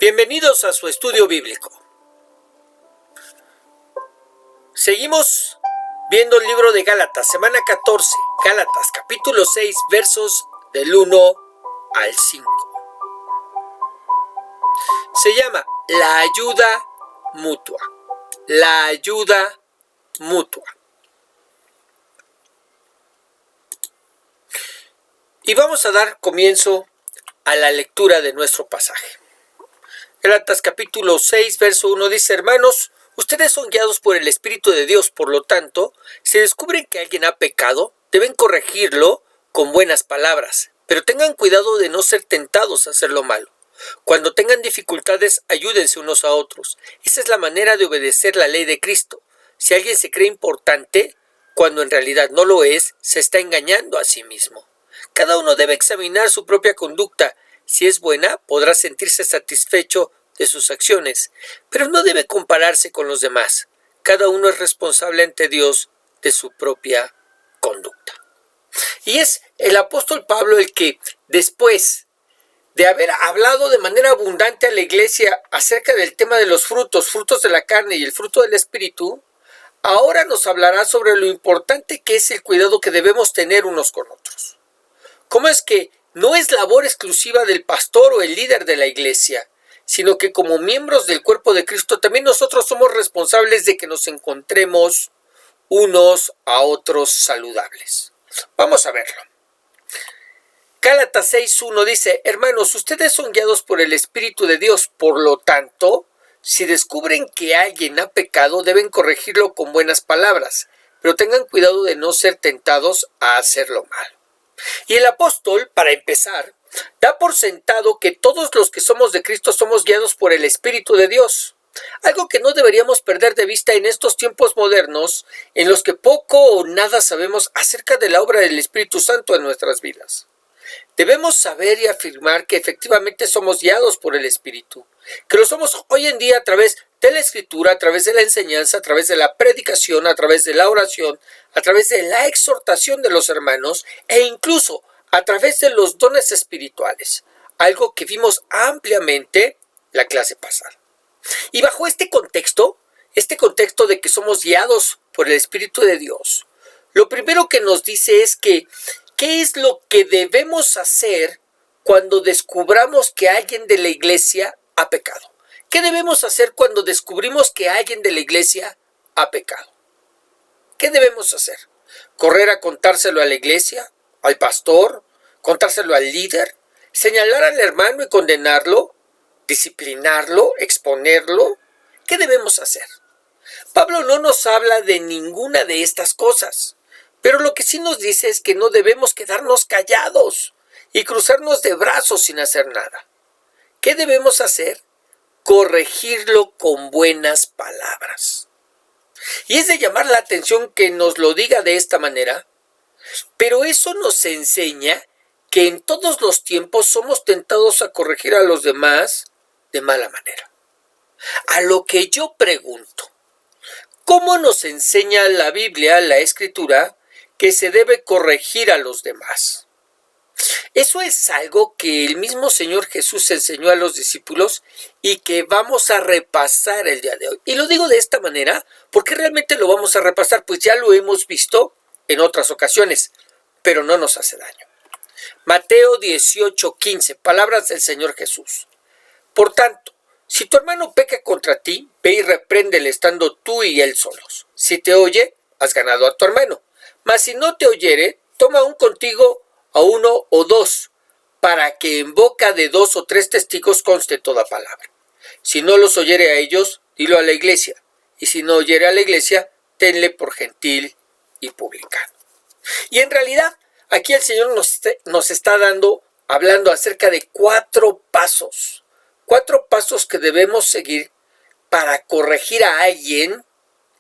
Bienvenidos a su estudio bíblico. Seguimos viendo el libro de Gálatas, semana 14, Gálatas, capítulo 6, versos del 1 al 5. Se llama la ayuda mutua. La ayuda mutua. Y vamos a dar comienzo a la lectura de nuestro pasaje. Gálatas capítulo 6, verso 1 dice: hermanos, ustedes son guiados por el Espíritu de Dios, por lo tanto, si descubren que alguien ha pecado, deben corregirlo con buenas palabras, pero tengan cuidado de no ser tentados a hacer lo malo. Cuando tengan dificultades, ayúdense unos a otros. Esa es la manera de obedecer la ley de Cristo. Si alguien se cree importante, cuando en realidad no lo es, se está engañando a sí mismo. Cada uno debe examinar su propia conducta. Si es buena, podrá sentirse satisfecho de sus acciones, pero no debe compararse con los demás. Cada uno es responsable ante Dios de su propia conducta. Y es el apóstol Pablo el que, después de haber hablado de manera abundante a la iglesia acerca del tema de los frutos de la carne y el fruto del Espíritu, ahora nos hablará sobre lo importante que es el cuidado que debemos tener unos con otros. ¿Cómo es que no es labor exclusiva del pastor o el líder de la iglesia, sino que como miembros del cuerpo de Cristo también nosotros somos responsables de que nos encontremos unos a otros saludables? Vamos a verlo. Gálatas 6:1 dice: hermanos, ustedes son guiados por el Espíritu de Dios, por lo tanto, si descubren que alguien ha pecado, deben corregirlo con buenas palabras, pero tengan cuidado de no ser tentados a hacerlo malo. Y el apóstol, para empezar, da por sentado que todos los que somos de Cristo somos guiados por el Espíritu de Dios. Algo que no deberíamos perder de vista en estos tiempos modernos, en los que poco o nada sabemos acerca de la obra del Espíritu Santo en nuestras vidas. Debemos saber y afirmar que efectivamente somos guiados por el Espíritu, que lo somos hoy en día a través de la Escritura, a través de la enseñanza, a través de la predicación, a través de la oración, a través de la exhortación de los hermanos e incluso a través de los dones espirituales, algo que vimos ampliamente la clase pasada. Y bajo este contexto de que somos guiados por el Espíritu de Dios, lo primero que nos dice es que ¿qué es lo que debemos hacer cuando descubramos que alguien de la iglesia ha pecado? ¿Qué debemos hacer cuando descubrimos que alguien de la iglesia ha pecado? ¿Qué debemos hacer? ¿Correr a contárselo a la iglesia, al pastor, contárselo al líder, señalar al hermano y condenarlo, disciplinarlo, exponerlo? ¿Qué debemos hacer? Pablo no nos habla de ninguna de estas cosas, pero lo que sí nos dice es que no debemos quedarnos callados y cruzarnos de brazos sin hacer nada. ¿Qué debemos hacer? Corregirlo con buenas palabras. Y es de llamar la atención que nos lo diga de esta manera, pero eso nos enseña que en todos los tiempos somos tentados a corregir a los demás de mala manera. A lo que yo pregunto, ¿cómo nos enseña la Biblia, la Escritura, que se debe corregir a los demás? Eso es algo que el mismo Señor Jesús enseñó a los discípulos y que vamos a repasar el día de hoy. Y lo digo de esta manera porque realmente lo vamos a repasar, pues ya lo hemos visto en otras ocasiones, pero no nos hace daño. Mateo 18:15, palabras del Señor Jesús. Por tanto, si tu hermano peca contra ti, ve y repréndele estando tú y él solos. Si te oye, has ganado a tu hermano. Mas si no te oyere, toma aún contigo a uno o dos, para que en boca de 2 o 3 testigos conste toda palabra. Si no los oyere a ellos, dilo a la iglesia. Y si no oyere a la iglesia, tenle por gentil y publicano. Y en realidad, aquí el Señor nos está hablando acerca de 4 pasos. 4 pasos que debemos seguir para corregir a alguien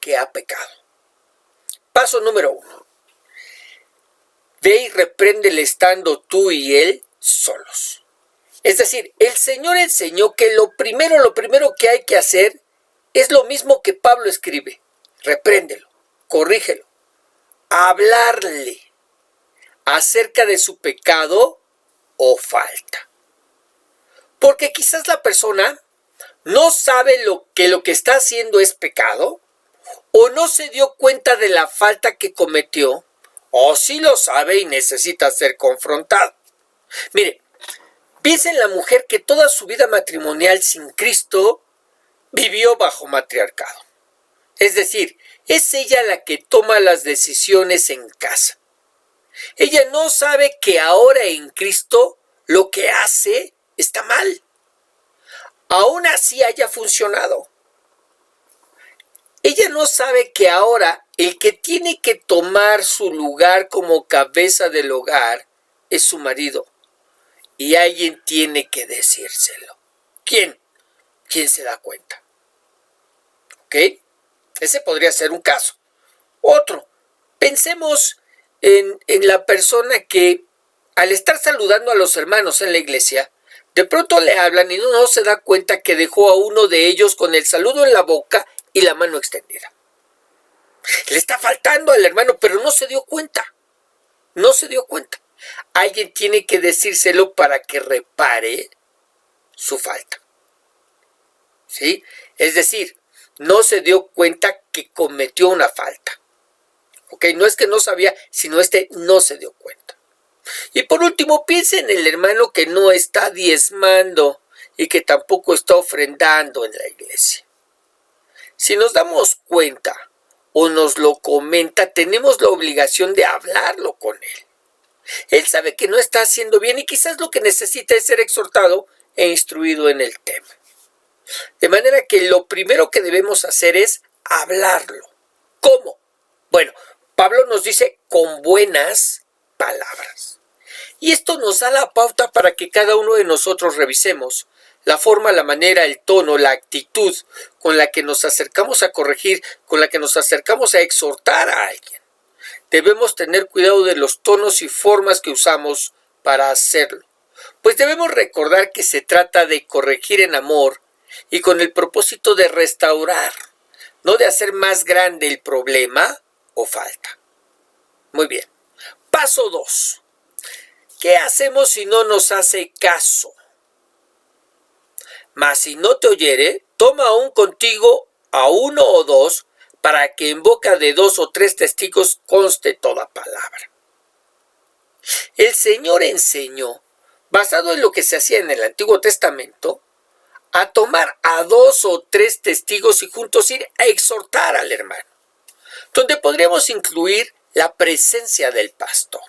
que ha pecado. Paso número 1. Ve y repréndele estando tú y él solos. Es decir, el Señor enseñó que lo primero que hay que hacer es lo mismo que Pablo escribe. Repréndelo, corrígelo, hablarle acerca de su pecado o falta. Porque quizás la persona ¿No sabe lo que está haciendo es pecado? ¿O no se dio cuenta de la falta que cometió? ¿O sí lo sabe y necesita ser confrontado? Mire, piensa en la mujer que toda su vida matrimonial sin Cristo vivió bajo matriarcado. Es decir, es ella la que toma las decisiones en casa. Ella no sabe que ahora en Cristo lo que hace está mal. Aún así haya funcionado. Ella no sabe que ahora el que tiene que tomar su lugar como cabeza del hogar es su marido. Y alguien tiene que decírselo. ¿Quién? ¿Quién se da cuenta? ¿Ok? Ese podría ser un caso. Otro. Pensemos en la persona que al estar saludando a los hermanos en la iglesia, de pronto le hablan y no se da cuenta que dejó a uno de ellos con el saludo en la boca y la mano extendida. Le está faltando al hermano, pero no se dio cuenta. No se dio cuenta. Alguien tiene que decírselo para que repare su falta. ¿Sí? Es decir, no se dio cuenta que cometió una falta. ¿Ok? No es que no sabía, sino no se dio cuenta. Y por último, piensa en el hermano que no está diezmando y que tampoco está ofrendando en la iglesia. Si nos damos cuenta o nos lo comenta, tenemos la obligación de hablarlo con él. Él sabe que no está haciendo bien y quizás lo que necesita es ser exhortado e instruido en el tema. De manera que lo primero que debemos hacer es hablarlo. ¿Cómo? Bueno, Pablo nos dice con buenas palabras. Y esto nos da la pauta para que cada uno de nosotros revisemos la forma, la manera, el tono, la actitud con la que nos acercamos a corregir, con la que nos acercamos a exhortar a alguien. Debemos tener cuidado de los tonos y formas que usamos para hacerlo, pues debemos recordar que se trata de corregir en amor y con el propósito de restaurar, no de hacer más grande el problema o falta. Muy bien. Paso 2. ¿Qué hacemos si no nos hace caso? Mas si no te oyere, toma aún contigo a uno o dos, para que en boca de 2 o 3 testigos conste toda palabra. El Señor enseñó, basado en lo que se hacía en el Antiguo Testamento, a tomar a 2 o 3 testigos y juntos ir a exhortar al hermano, donde podríamos incluir la presencia del pastor.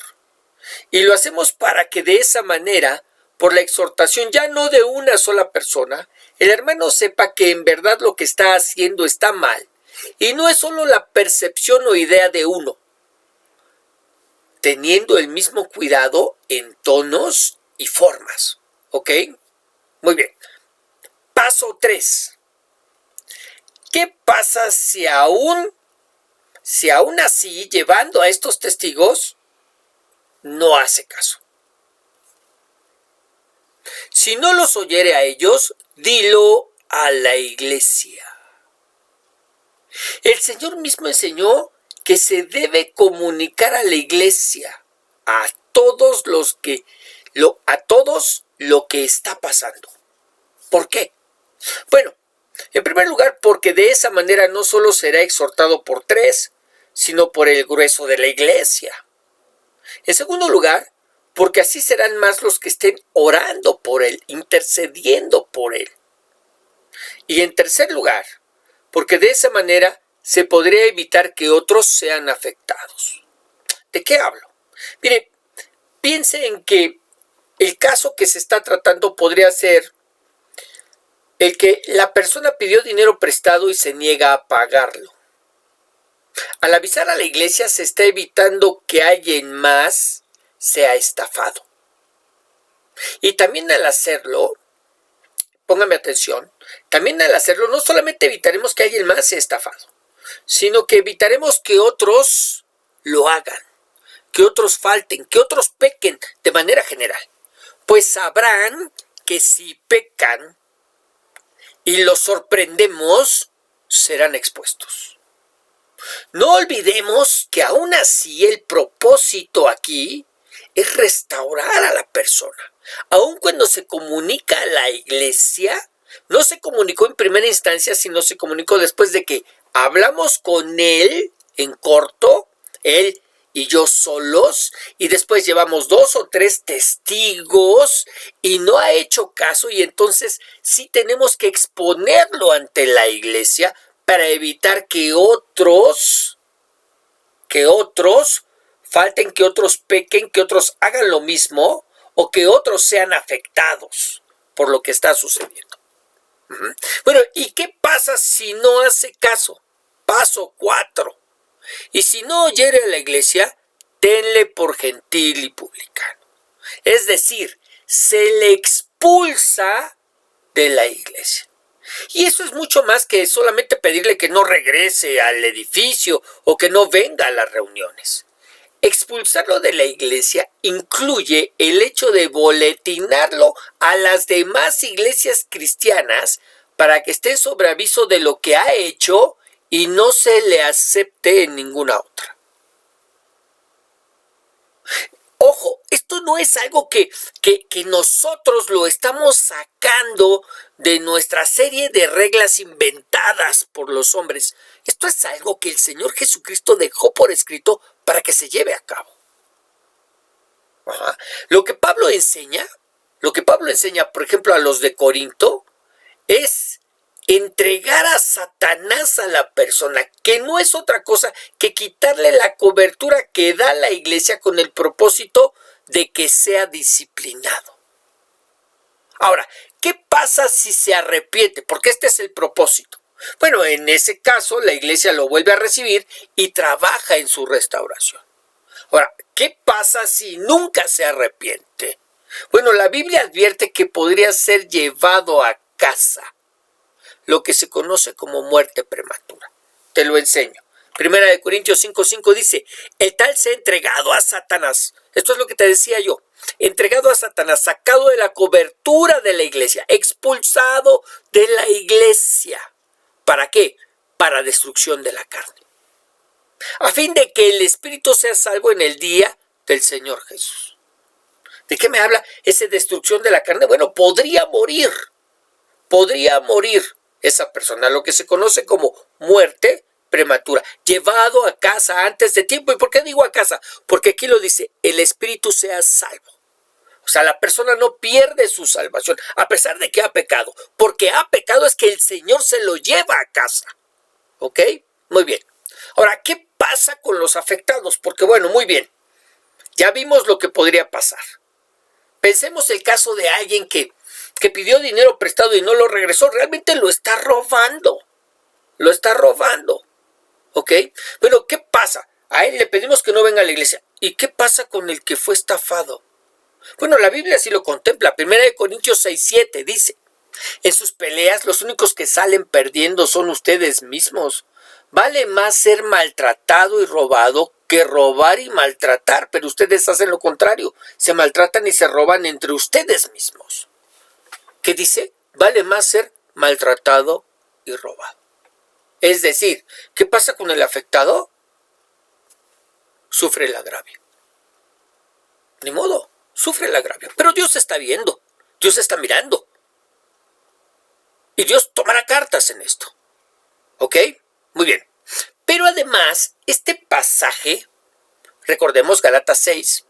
Y lo hacemos para que de esa manera, por la exhortación ya no de una sola persona, el hermano sepa que en verdad lo que está haciendo está mal. Y no es solo la percepción o idea de uno, teniendo el mismo cuidado en tonos y formas. ¿Ok? Muy bien. Paso 3. ¿Qué pasa si aún así, llevando a estos testigos, no hace caso? Si no los oyere a ellos, dilo a la iglesia. El Señor mismo enseñó que se debe comunicar a la iglesia, a todos lo que está pasando. ¿Por qué? Bueno, en primer lugar, porque de esa manera no solo será exhortado por 3, sino por el grueso de la iglesia. En segundo lugar, porque así serán más los que estén orando por él, intercediendo por él. Y en tercer lugar, porque de esa manera se podría evitar que otros sean afectados. ¿De qué hablo? Mire, piense en que el caso que se está tratando podría ser el que la persona pidió dinero prestado y se niega a pagarlo. Al avisar a la iglesia se está evitando que alguien más sea estafado. Y también al hacerlo, póngame atención, también al hacerlo no solamente evitaremos que alguien más sea estafado, sino que evitaremos que otros lo hagan, que otros falten, que otros pequen de manera general. Pues sabrán que si pecan y los sorprendemos, serán expuestos. No olvidemos que aún así el propósito aquí es restaurar a la persona. Aun cuando se comunica a la iglesia, No se comunicó en primera instancia, sino se comunicó después de que hablamos con él en corto, él y yo solos, y después llevamos 2 o 3 testigos y no ha hecho caso, y entonces sí tenemos que exponerlo ante la iglesia para evitar que otros falten, que otros pequen, que otros hagan lo mismo o que otros sean afectados por lo que está sucediendo. Bueno, ¿y qué pasa si no hace caso? Paso 4. Y si no oyere a la iglesia, tenle por gentil y publicano. Es decir, se le expulsa de la iglesia. Y eso es mucho más que solamente pedirle que no regrese al edificio o que no venga a las reuniones. Expulsarlo de la iglesia incluye el hecho de boletinarlo a las demás iglesias cristianas para que estén sobre aviso de lo que ha hecho y no se le acepte en ninguna otra. Ojo, esto no es algo que nosotros lo estamos sacando de nuestra serie de reglas inventadas por los hombres. Esto es algo que el Señor Jesucristo dejó por escrito para que se lleve a cabo. Lo que Pablo enseña, por ejemplo, a los de Corinto, es entregar a Satanás a la persona, que no es otra cosa que quitarle la cobertura que da la iglesia con el propósito de que sea disciplinado. Ahora, ¿qué pasa si se arrepiente? Porque este es el propósito. Bueno, en ese caso la iglesia lo vuelve a recibir y trabaja en su restauración. Ahora, ¿qué pasa si nunca se arrepiente? Bueno, la Biblia advierte que podría ser llevado a casa, lo que se conoce como muerte prematura. Te lo enseño. Primera de Corintios 5:5 dice, el tal se ha entregado a Satanás. Esto es lo que te decía yo. Entregado a Satanás, sacado de la cobertura de la iglesia, expulsado de la iglesia. ¿Para qué? Para destrucción de la carne. A fin de que el espíritu sea salvo en el día del Señor Jesús. ¿De qué me habla esa destrucción de la carne? Bueno, podría morir esa persona, lo que se conoce como muerte prematura, llevado a casa antes de tiempo. ¿Y por qué digo a casa? Porque aquí lo dice, el espíritu sea salvo. O sea, la persona no pierde su salvación, a pesar de que ha pecado. Porque ha pecado es que el Señor se lo lleva a casa. ¿Ok? Muy bien. Ahora, ¿qué pasa con los afectados? Porque bueno, muy bien, ya vimos lo que podría pasar. Pensemos el caso de alguien que pidió dinero prestado y no lo regresó. Realmente lo está robando. ¿Ok? Bueno, ¿qué pasa? A él le pedimos que no venga a la iglesia. ¿Y qué pasa con el que fue estafado? Bueno, la Biblia sí lo contempla. Primera de Corintios 6:7 dice, en sus peleas los únicos que salen perdiendo son ustedes mismos. Vale más ser maltratado y robado que robar y maltratar, pero ustedes hacen lo contrario. Se maltratan y se roban entre ustedes mismos. ¿Qué dice? Vale más ser maltratado y robado. Es decir, ¿qué pasa con el afectado? Sufre el agravio. Ni modo, sufre el agravio. Pero Dios está viendo, Dios está mirando. Y Dios tomará cartas en esto. ¿Ok? Muy bien. Pero además, este pasaje, recordemos Gálatas 6,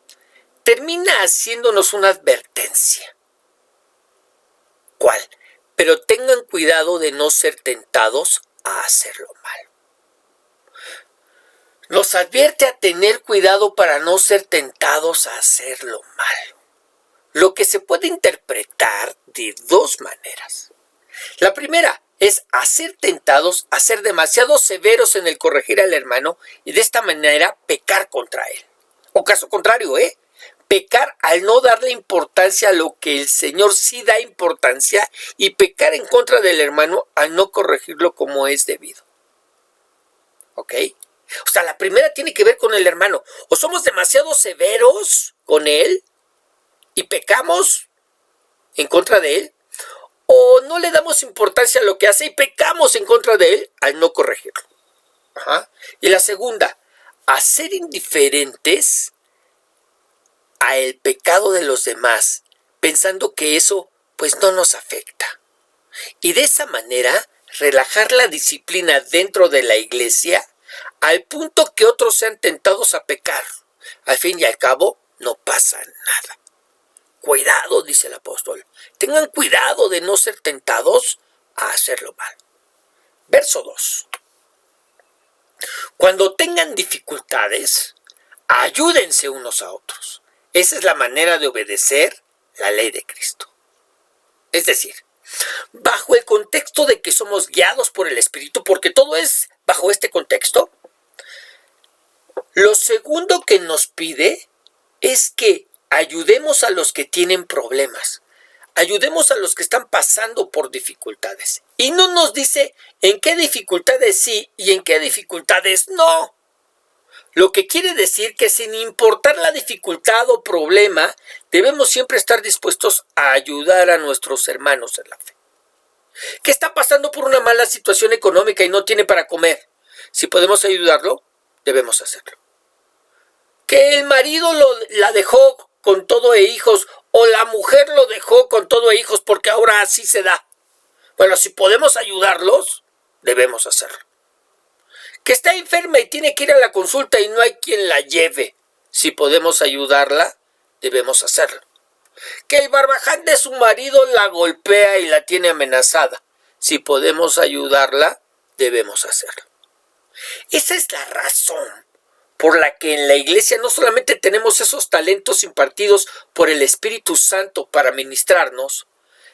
termina haciéndonos una advertencia. ¿Cuál? Pero tengan cuidado de no ser tentados a hacerlo mal. Nos advierte a tener cuidado para no ser tentados a hacerlo mal. Lo que se puede interpretar de dos maneras. La primera es a ser tentados a ser demasiado severos en el corregir al hermano y de esta manera pecar contra él. O caso contrario, pecar al no darle importancia a lo que el Señor sí da importancia y pecar en contra del hermano al no corregirlo como es debido. ¿Ok? O sea, la primera tiene que ver con el hermano. O somos demasiado severos con él y pecamos en contra de él, o no le damos importancia a lo que hace y pecamos en contra de él al no corregirlo. Y la segunda, a ser indiferentes a el pecado de los demás, pensando que eso pues no nos afecta. y de esa manera relajar la disciplina dentro de la iglesia al punto que otros sean tentados a pecar. Al fin y al cabo, no pasa nada. Cuidado, dice el apóstol. Tengan cuidado de no ser tentados a hacerlo mal. Verso 2. Cuando tengan dificultades, ayúdense unos a otros. Esa es la manera de obedecer la ley de Cristo. Es decir, bajo el contexto de que somos guiados por el Espíritu, porque todo es bajo este contexto, lo segundo que nos pide es que ayudemos a los que tienen problemas. Ayudemos a los que están pasando por dificultades. Y no nos dice en qué dificultades sí y en qué dificultades no. Lo que quiere decir que sin importar la dificultad o problema, debemos siempre estar dispuestos a ayudar a nuestros hermanos en la fe. ¿Qué está pasando por una mala situación económica y no tiene para comer? Si podemos ayudarlo, debemos hacerlo. Que el marido la dejó con todo e hijos, o la mujer lo dejó con todo e hijos porque ahora así se da. Bueno, si podemos ayudarlos, debemos hacerlo. Que está enferma y tiene que ir a la consulta y no hay quien la lleve. Si podemos ayudarla, debemos hacerlo. Que el barbaján de su marido la golpea y la tiene amenazada. Si podemos ayudarla, debemos hacerlo. Esa es la razón por la que en la iglesia no solamente tenemos esos talentos impartidos por el Espíritu Santo para ministrarnos,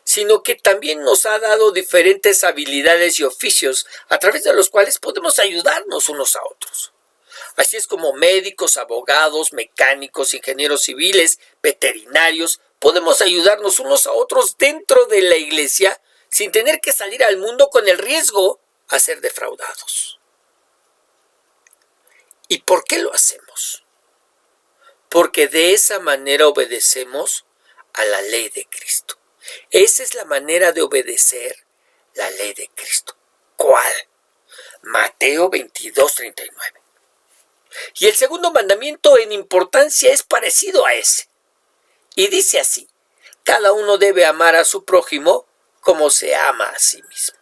sino que también nos ha dado diferentes habilidades y oficios a través de los cuales podemos ayudarnos unos a otros. Así es como médicos, abogados, mecánicos, ingenieros civiles, veterinarios, podemos ayudarnos unos a otros dentro de la iglesia sin tener que salir al mundo con el riesgo a ser defraudados. ¿Y por qué lo hacemos? Porque de esa manera obedecemos a la ley de Cristo. Esa es la manera de obedecer la ley de Cristo. ¿Cuál? Mateo 22:39. Y el segundo mandamiento en importancia es parecido a ese. Y dice así: cada uno debe amar a su prójimo como se ama a sí mismo.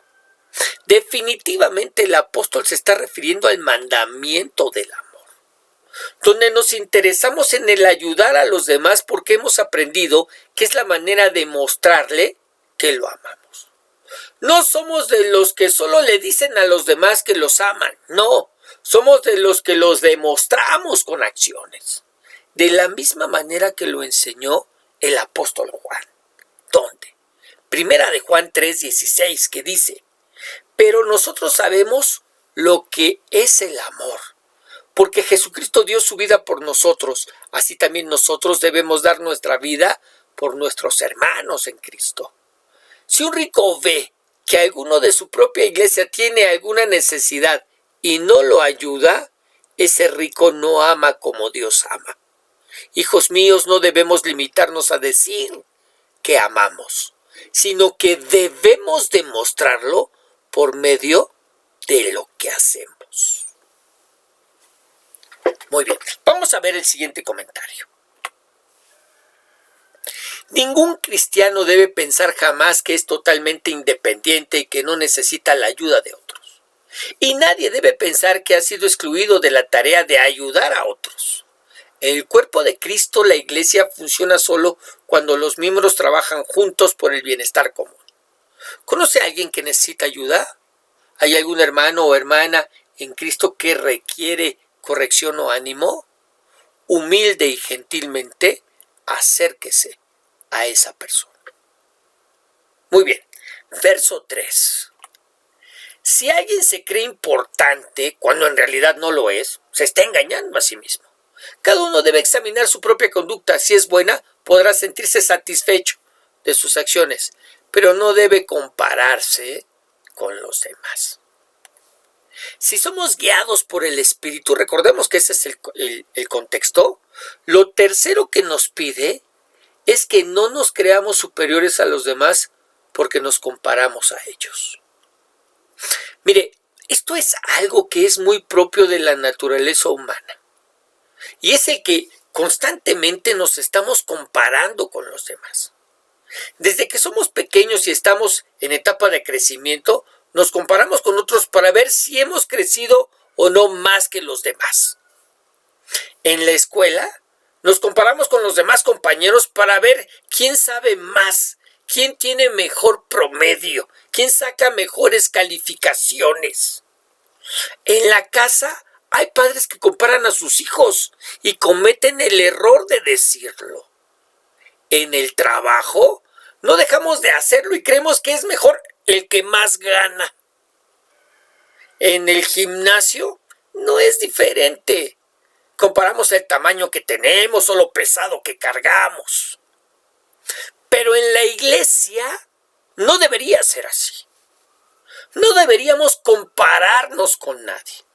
Definitivamente el apóstol se está refiriendo al mandamiento del amor, donde nos interesamos en el ayudar a los demás porque hemos aprendido que es la manera de mostrarle que lo amamos. No somos de los que solo le dicen a los demás que los aman, no, somos de los que los demostramos con acciones, de la misma manera que lo enseñó el apóstol Juan. ¿Dónde? Primera de Juan 3:16, que dice: pero nosotros sabemos lo que es el amor, porque Jesucristo dio su vida por nosotros, así también nosotros debemos dar nuestra vida por nuestros hermanos en Cristo. Si un rico ve que alguno de su propia iglesia tiene alguna necesidad y no lo ayuda, ese rico no ama como Dios ama. Hijos míos, no debemos limitarnos a decir que amamos, sino que debemos demostrarlo por medio de lo que hacemos. Muy bien, vamos a ver el siguiente comentario. Ningún cristiano debe pensar jamás que es totalmente independiente y que no necesita la ayuda de otros. Y nadie debe pensar que ha sido excluido de la tarea de ayudar a otros. En el cuerpo de Cristo, la iglesia funciona solo cuando los miembros trabajan juntos por el bienestar común. ¿Conoce a alguien que necesita ayuda? ¿Hay algún hermano o hermana en Cristo que requiere corrección o ánimo? Humilde y gentilmente, acérquese a esa persona. Muy bien, verso 3. Si alguien se cree importante cuando en realidad no lo es, se está engañando a sí mismo. Cada uno debe examinar su propia conducta. Si es buena, podrá sentirse satisfecho de sus acciones, pero no debe compararse con los demás. Si somos guiados por el Espíritu, recordemos que ese es el contexto, lo tercero que nos pide es que no nos creamos superiores a los demás porque nos comparamos a ellos. Mire, esto es algo que es muy propio de la naturaleza humana. Y es el que constantemente nos estamos comparando con los demás. Desde que somos pequeños y estamos en etapa de crecimiento, nos comparamos con otros para ver si hemos crecido o no más que los demás. En la escuela, nos comparamos con los demás compañeros para ver quién sabe más, quién tiene mejor promedio, quién saca mejores calificaciones. En la casa hay padres que comparan a sus hijos y cometen el error de decirlo. En el trabajo, no dejamos de hacerlo y creemos que es mejor el que más gana. En el gimnasio no es diferente. Comparamos el tamaño que tenemos o lo pesado que cargamos. Pero en la iglesia no debería ser así. No deberíamos compararnos con nadie.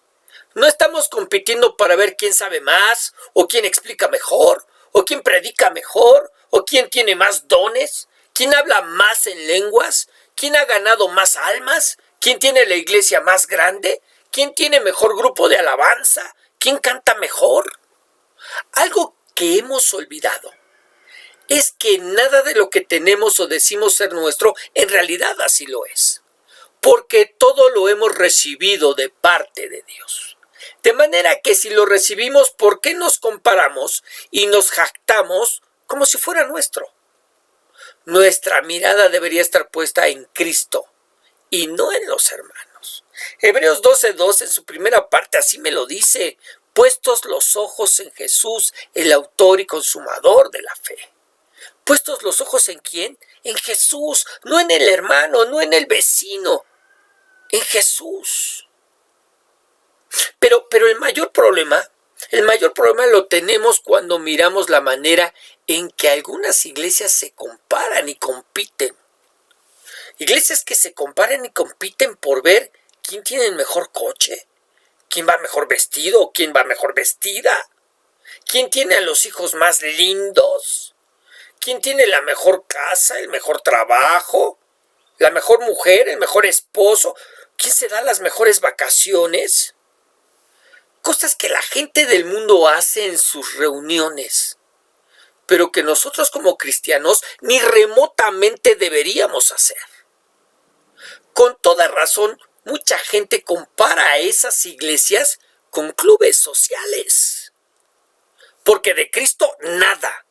No estamos compitiendo para ver quién sabe más, o quién explica mejor, o quién predica mejor, o quién tiene más dones, quién habla más en lenguas, quién ha ganado más almas, quién tiene la iglesia más grande, quién tiene mejor grupo de alabanza, quién canta mejor. Algo que hemos olvidado es que nada de lo que tenemos o decimos ser nuestro en realidad así lo es, porque todo lo hemos recibido de parte de Dios. De manera que si lo recibimos, ¿por qué nos comparamos y nos jactamos como si fuera nuestro? Nuestra mirada debería estar puesta en Cristo y no en los hermanos. Hebreos 12:2 en su primera parte así me lo dice: puestos los ojos en Jesús, el autor y consumador de la fe. ¿Puestos los ojos en quién? En Jesús, no en el hermano, no en el vecino, en Jesús. Pero el mayor problema lo tenemos cuando miramos la manera en que algunas iglesias se comparan y compiten. Iglesias que se comparan y compiten por ver quién tiene el mejor coche, quién va mejor vestido, quién va mejor vestida, quién tiene a los hijos más lindos, quién tiene la mejor casa, el mejor trabajo, la mejor mujer, el mejor esposo, quién se da las mejores vacaciones. Cosas que la gente del mundo hace en sus reuniones, pero que nosotros como cristianos ni remotamente deberíamos hacer. Con toda razón, mucha gente compara a esas iglesias con clubes sociales. Porque de Cristo nada.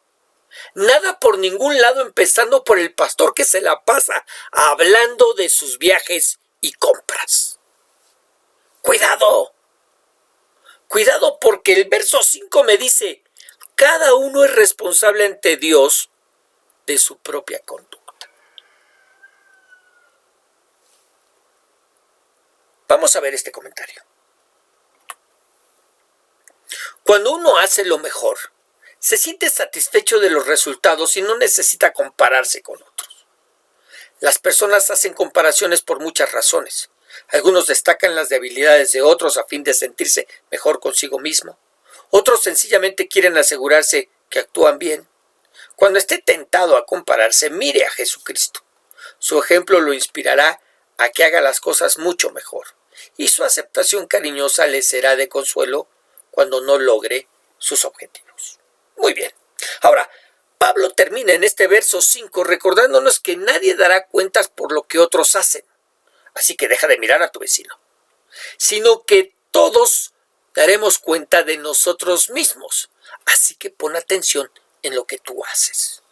Nada por ningún lado, empezando por el pastor que se la pasa hablando de sus viajes y compras. ¡Cuidado! Cuidado, porque el verso 5 me dice: cada uno es responsable ante Dios de su propia conducta. Vamos a ver este comentario. Cuando uno hace lo mejor, se siente satisfecho de los resultados y no necesita compararse con otros. Las personas hacen comparaciones por muchas razones. Algunos destacan las debilidades de otros a fin de sentirse mejor consigo mismo. Otros sencillamente quieren asegurarse que actúan bien. Cuando esté tentado a compararse, mire a Jesucristo. Su ejemplo lo inspirará a que haga las cosas mucho mejor, y su aceptación cariñosa le será de consuelo cuando no logre sus objetivos. Muy bien. Ahora, Pablo termina en este verso 5 recordándonos que nadie dará cuentas por lo que otros hacen. Así que deja de mirar a tu vecino, sino que todos daremos cuenta de nosotros mismos. Así que pon atención en lo que tú haces.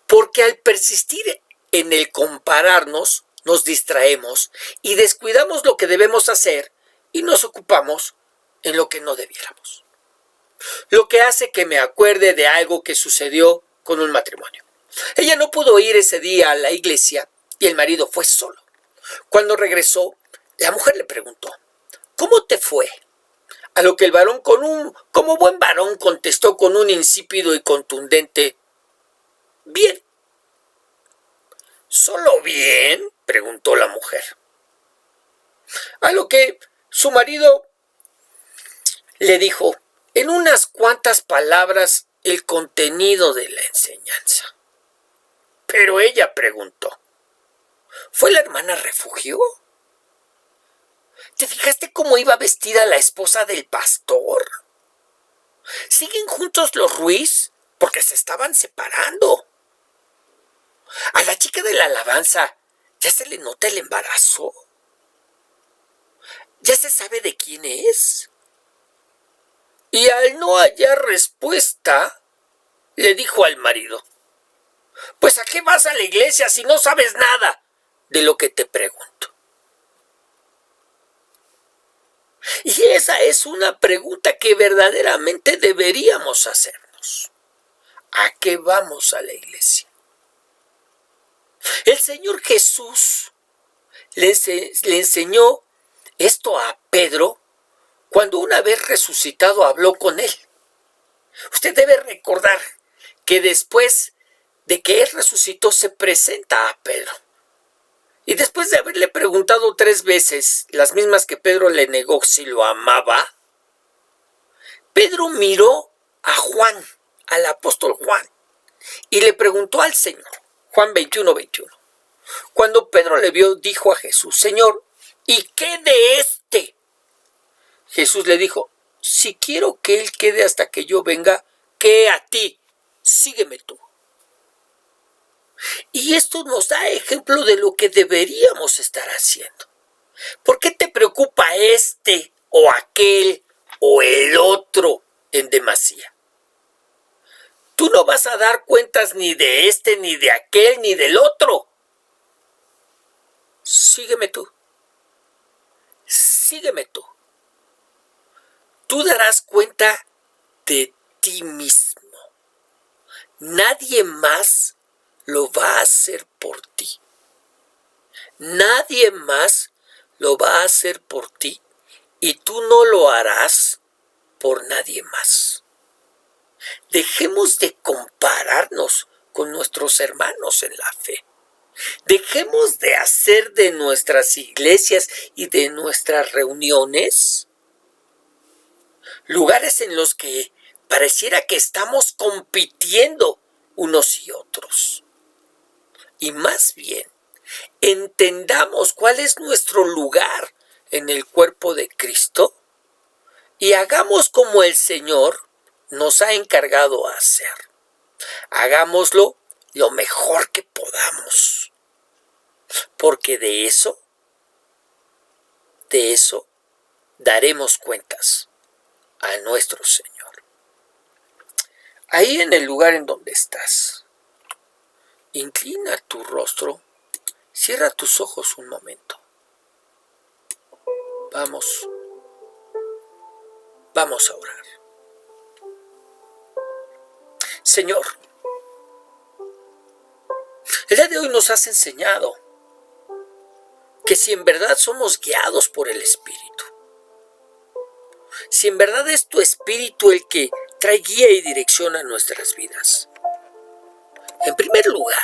Porque al persistir en el compararnos, nos distraemos y descuidamos lo que debemos hacer y nos ocupamos en lo que no debiéramos. Lo que hace que me acuerde de algo que sucedió con un matrimonio. Ella no pudo ir ese día a la iglesia y el marido fue solo. Cuando regresó, la mujer le preguntó: ¿cómo te fue? A lo que el varón, como buen varón, contestó con un insípido y contundente: bien. ¿Solo bien?, preguntó la mujer. A lo que su marido le dijo en unas cuantas palabras el contenido de la enseñanza. Pero ella preguntó: ¿fue la hermana refugio? ¿Te fijaste cómo iba vestida la esposa del pastor? ¿Siguen juntos los Ruiz? Porque se estaban separando. A la chica de la alabanza, ¿ya se le nota el embarazo? ¿Ya se sabe de quién es? Y al no hallar respuesta, le dijo al marido: pues ¿a qué vas a la iglesia si no sabes nada de lo que te pregunto? Y esa es una pregunta que verdaderamente deberíamos hacernos. ¿A qué vamos a la iglesia? El Señor Jesús le enseñó esto a Pedro cuando una vez resucitado habló con él. Usted debe recordar que después de que él resucitó se presenta a Pedro. Y después de haberle preguntado 3 veces, las mismas que Pedro le negó, si lo amaba, Pedro miró a Juan, al apóstol Juan, y le preguntó al Señor. Juan 21:21. Cuando Pedro le vio, dijo a Jesús: Señor, ¿y qué de este? Jesús le dijo: si quiero que él quede hasta que yo venga, ¿qué a ti? Sígueme tú. Y esto nos da ejemplo de lo que deberíamos estar haciendo. ¿Por qué te preocupa este o aquel o el otro en demasía? Tú no vas a dar cuentas ni de este, ni de aquel, ni del otro. Sígueme tú. Sígueme tú. Tú darás cuenta de ti mismo. Nadie más lo va a hacer por ti. Nadie más lo va a hacer por ti y tú no lo harás por nadie más. Dejemos de compararnos con nuestros hermanos en la fe. Dejemos de hacer de nuestras iglesias y de nuestras reuniones lugares en los que pareciera que estamos compitiendo unos y otros. Y más bien, entendamos cuál es nuestro lugar en el cuerpo de Cristo y hagamos como el Señor nos ha encargado a hacer. Hagámoslo lo mejor que podamos, porque de eso daremos cuentas a nuestro Señor. Ahí en el lugar en donde estás, inclina tu rostro, cierra tus ojos un momento. Vamos a orar. Señor, el día de hoy nos has enseñado que si en verdad somos guiados por el Espíritu, si en verdad es tu Espíritu el que trae guía y dirección a nuestras vidas, en primer lugar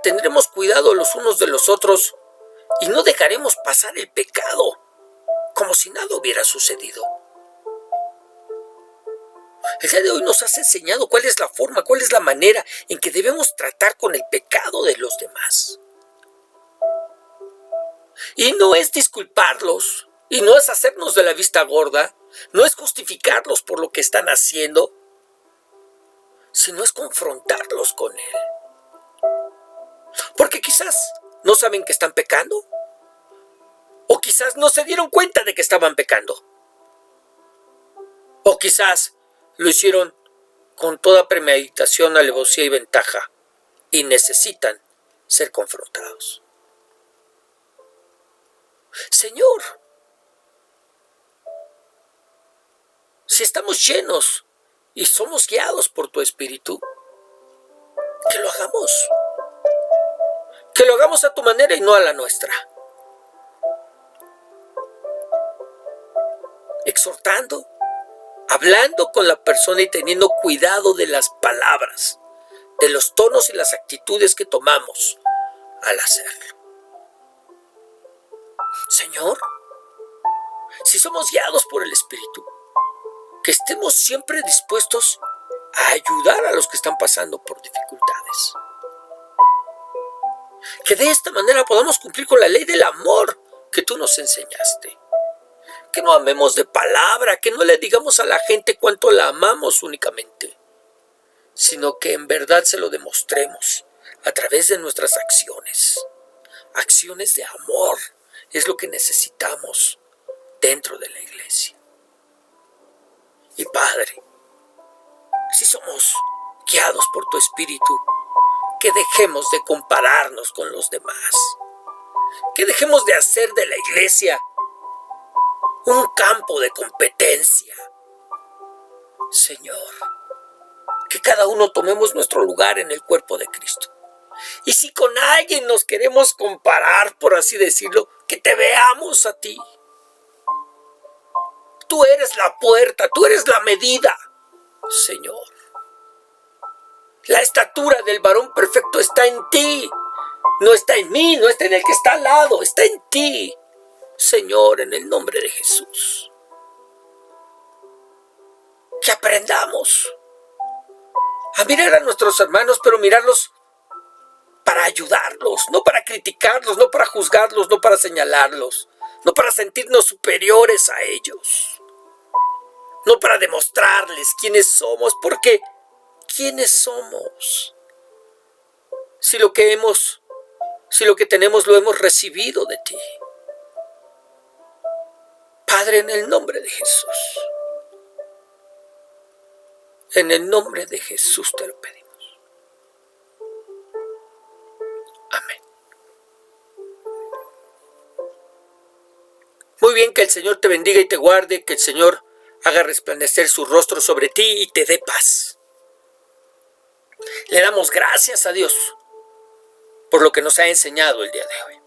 tendremos cuidado los unos de los otros y no dejaremos pasar el pecado como si nada hubiera sucedido. El día de hoy nos has enseñado cuál es la forma, cuál es la manera en que debemos tratar con el pecado de los demás. Y no es disculparlos, y no es hacernos de la vista gorda, no es justificarlos por lo que están haciendo, sino es confrontarlos con él. Porque quizás no saben que están pecando, o quizás no se dieron cuenta de que estaban pecando, o quizás lo hicieron con toda premeditación, alevosía y ventaja, y necesitan ser confrontados. Señor, si estamos llenos y somos guiados por tu Espíritu, que lo hagamos. Que lo hagamos a tu manera y no a la nuestra. Exhortando, hablando con la persona y teniendo cuidado de las palabras, de los tonos y las actitudes que tomamos al hacerlo. Señor, si somos guiados por el Espíritu, que estemos siempre dispuestos a ayudar a los que están pasando por dificultades. Que de esta manera podamos cumplir con la ley del amor que tú nos enseñaste. Que no amemos de palabra, que no le digamos a la gente cuánto la amamos únicamente, sino que en verdad se lo demostremos a través de nuestras acciones. Acciones de amor es lo que necesitamos dentro de la iglesia. Y Padre, si somos guiados por tu Espíritu, que dejemos de compararnos con los demás, que dejemos de hacer de la iglesia un campo de competencia. Señor, que cada uno tomemos nuestro lugar en el cuerpo de Cristo. Y si con alguien nos queremos comparar, por así decirlo, que te veamos a ti. Tú eres la puerta, tú eres la medida, Señor. La estatura del varón perfecto está en ti. No está en mí, no está en el que está al lado, está en ti, Señor, en el nombre de Jesús. Que aprendamos a mirar a nuestros hermanos, pero mirarlos para ayudarlos, no para criticarlos, no para juzgarlos, no para señalarlos, no para sentirnos superiores a ellos, no para demostrarles quiénes somos, porque ¿quiénes somos? Si lo que tenemos lo hemos recibido de ti. Padre, en el nombre de Jesús. En el nombre de Jesús te lo pedimos. Amén. Muy bien, que el Señor te bendiga y te guarde, que el Señor haga resplandecer su rostro sobre ti y te dé paz. Le damos gracias a Dios por lo que nos ha enseñado el día de hoy.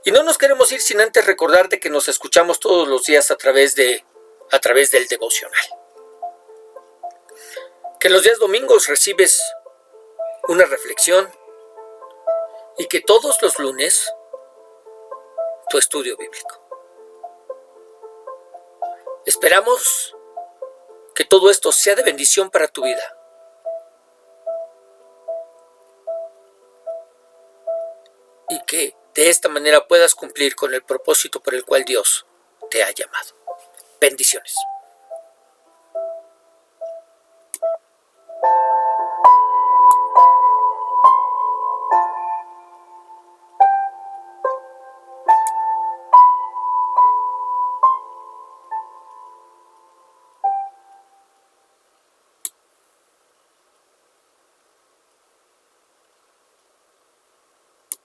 Y no nos queremos ir sin antes recordarte que nos escuchamos todos los días a través del devocional. Que los días domingos recibes una reflexión y que todos los lunes tu estudio bíblico. Esperamos que todo esto sea de bendición para tu vida. Y que de esta manera puedas cumplir con el propósito por el cual Dios te ha llamado. Bendiciones.